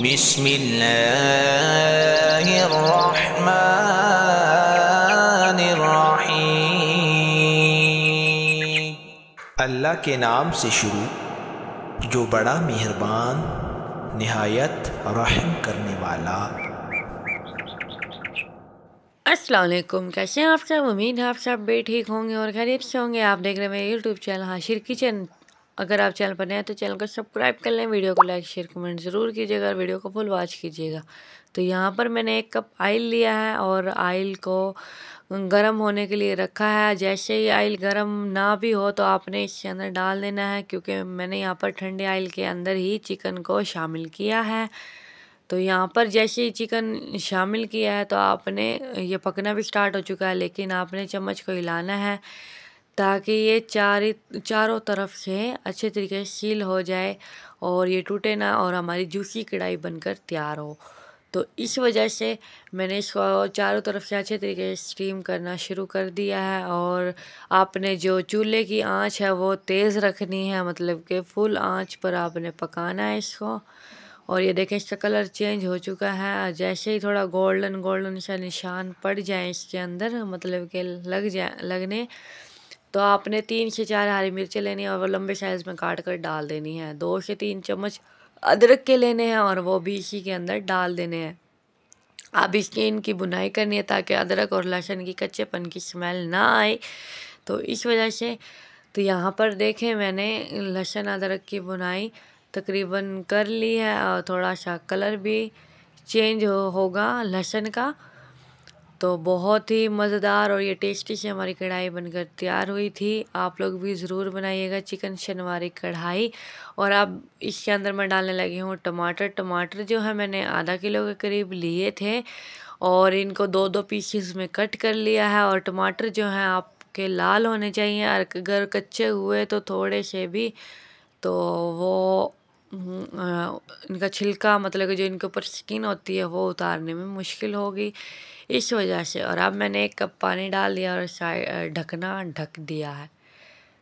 बिस्मिल्लाहिर्रहमानिर्रहीम। अल्लाह के नाम से शुरू जो बड़ा मेहरबान निहायत रहम करने वाला। अस्सलाम वालेकुम, कैसे हैं आप सब। उम्मीद है आप सब भी ठीक होंगे और खैरियत से होंगे। आप देख रहे हैं मेरे यूट्यूब चैनल हाशिर किचन। अगर आप चैनल पर नए हैं तो चैनल को सब्सक्राइब कर लें, वीडियो को लाइक शेयर कमेंट ज़रूर कीजिएगा और वीडियो को फुल वॉच कीजिएगा। तो यहाँ पर मैंने 1 कप आयल लिया है और आयल को गर्म होने के लिए रखा है। जैसे ही आयल गर्म ना भी हो तो आपने इसके अंदर डाल देना है, क्योंकि मैंने यहाँ पर ठंडे आयल के अंदर ही चिकन को शामिल किया है। तो यहाँ पर जैसे ही चिकन शामिल किया है तो आपने ये पकना भी स्टार्ट हो चुका है, लेकिन आपने चम्मच को हिलाना है ताकि ये चारों तरफ से अच्छे तरीके से सील हो जाए और ये टूटे ना और हमारी जूसी कढ़ाई बनकर तैयार हो। तो इस वजह से मैंने इसको चारों तरफ से अच्छे तरीके से स्टीम करना शुरू कर दिया है। और आपने जो चूल्हे की आंच है वो तेज़ रखनी है, मतलब कि फुल आंच पर आपने पकाना है इसको। और ये देखें इसका कलर चेंज हो चुका है। जैसे ही थोड़ा गोल्डन गोल्डन सा निशान पड़ जाए इसके अंदर, मतलब कि लगने, तो आपने 3 से 4 हरी मिर्चें लेनी है और वो लंबे साइज़ में काट कर डाल देनी है। 2 से 3 चम्मच अदरक के लेने हैं और वो भी इसी के अंदर डाल देने हैं। अब इसकी इनकी बुनाई करनी है ताकि अदरक और लहसुन की कच्चेपन की स्मेल ना आए। तो इस वजह से तो यहाँ पर देखें मैंने लहसुन अदरक की बुनाई तकरीबन कर ली है और थोड़ा सा कलर भी चेंज होगा लहसुन का। तो बहुत ही मज़ेदार और ये टेस्टी से हमारी कढ़ाई बनकर तैयार हुई थी। आप लोग भी ज़रूर बनाइएगा चिकन शनवारी कढ़ाई। और अब इसके अंदर मैं डालने लगी हूँ टमाटर। टमाटर जो है मैंने आधा किलो के करीब लिए थे और इनको 2-2 पीसेस में कट कर लिया है। और टमाटर जो हैं आपके लाल होने चाहिए, और अगर कच्चे हुए तो थोड़े से भी तो वो इनका छिलका, मतलब कि जो इनके ऊपर स्किन होती है वो उतारने में मुश्किल होगी, इस वजह से। और अब मैंने 1 कप पानी डाल दिया और ढकना ढक दिया है।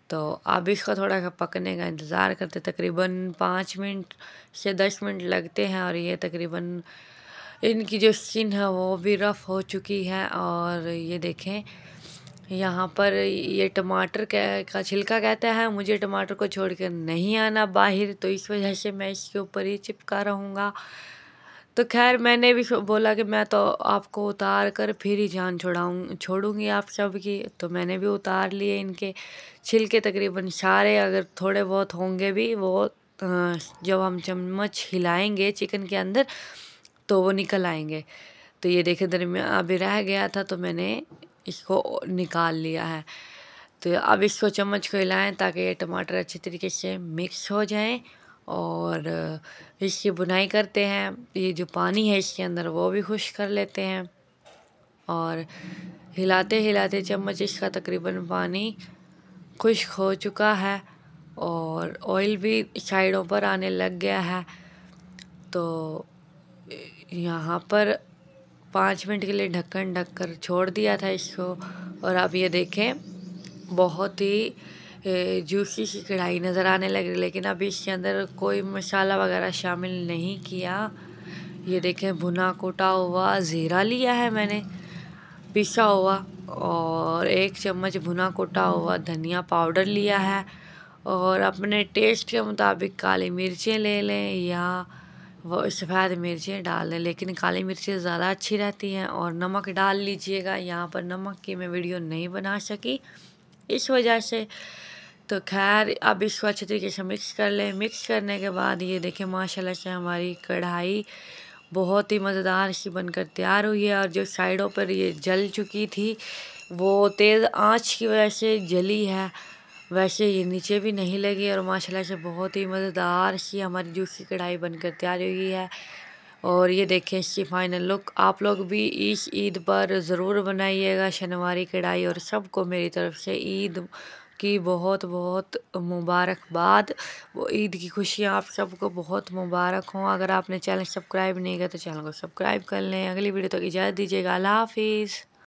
तो अब इसको थोड़ा सा पकने का इंतज़ार करते, तकरीबन 5 मिनट से 10 मिनट लगते हैं। और ये तकरीबन इनकी जो स्किन है वो भी रफ़ हो चुकी है। और ये देखें यहाँ पर ये टमाटर का छिलका कहता है मुझे टमाटर को छोड़कर नहीं आना बाहर, तो इस वजह से मैं इसके ऊपर ही चिपका रहूँगा। तो खैर मैंने भी बोला कि मैं तो आपको उतार कर फिर ही जान छोड़ूंगी आप सब की। तो मैंने भी उतार लिए इनके छिलके तकरीबन सारे, अगर थोड़े बहुत होंगे भी वो जब हम चम्मच हिलाएंगे चिकन के अंदर तो वो निकल आएंगे। तो ये देखे दरमियान अभी रह गया था तो मैंने इसको निकाल लिया है। तो अब इसको चम्मच को हिलाएं ताकि ये टमाटर अच्छे तरीके से मिक्स हो जाएं। और इसकी बुनाई करते हैं। ये जो पानी है इसके अंदर वो भी खुश्क कर लेते हैं। और हिलाते हिलाते चम्मच इसका तकरीबन पानी खुश्क हो चुका है और ऑयल भी साइडों पर आने लग गया है। तो यहाँ पर 5 मिनट के लिए ढक्कन ढक कर छोड़ दिया था इसको। और अब ये देखें बहुत ही जूसी सी कढ़ाई नज़र आने लगी, लेकिन अभी इसके अंदर कोई मसाला वगैरह शामिल नहीं किया। ये देखें भुना कुटा हुआ ज़ीरा लिया है मैंने पिसा हुआ, और 1 चम्मच भुना कुटा हुआ धनिया पाउडर लिया है। और अपने टेस्ट के मुताबिक काली मिर्चें ले लें या वो सफ़ेद मिर्चें डाल दें, लेकिन काली मिर्चें ज़्यादा अच्छी रहती हैं। और नमक डाल लीजिएगा, यहाँ पर नमक की मैं वीडियो नहीं बना सकी इस वजह से। तो खैर अब इसको अच्छे तरीके से मिक्स कर लें। मिक्स करने के बाद ये देखें माशाल्लाह से हमारी कढ़ाई बहुत ही मज़ेदार सी बनकर तैयार हुई है। और जो साइडों पर ये जल चुकी थी वो तेज़ आंच की वजह से जली है, वैसे ये नीचे भी नहीं लगी। और माशाल्लाह से बहुत ही मज़ेदार सी हमारी जूसी कढ़ाई बनकर तैयार हुई है। और ये देखें इसकी फ़ाइनल लुक। आप लोग भी इस ईद पर ज़रूर बनाइएगा शनवारी कढ़ाई। और सबको मेरी तरफ से ईद की बहुत बहुत मुबारकबाद। वो ईद की खुशियाँ आप सबको बहुत मुबारक हों। अगर आपने चैनल सब्सक्राइब नहीं किया तो चैनल को सब्सक्राइब कर लें। अगली वीडियो तक इजाज़त दीजिएगा। अल्लाह हाफिज़।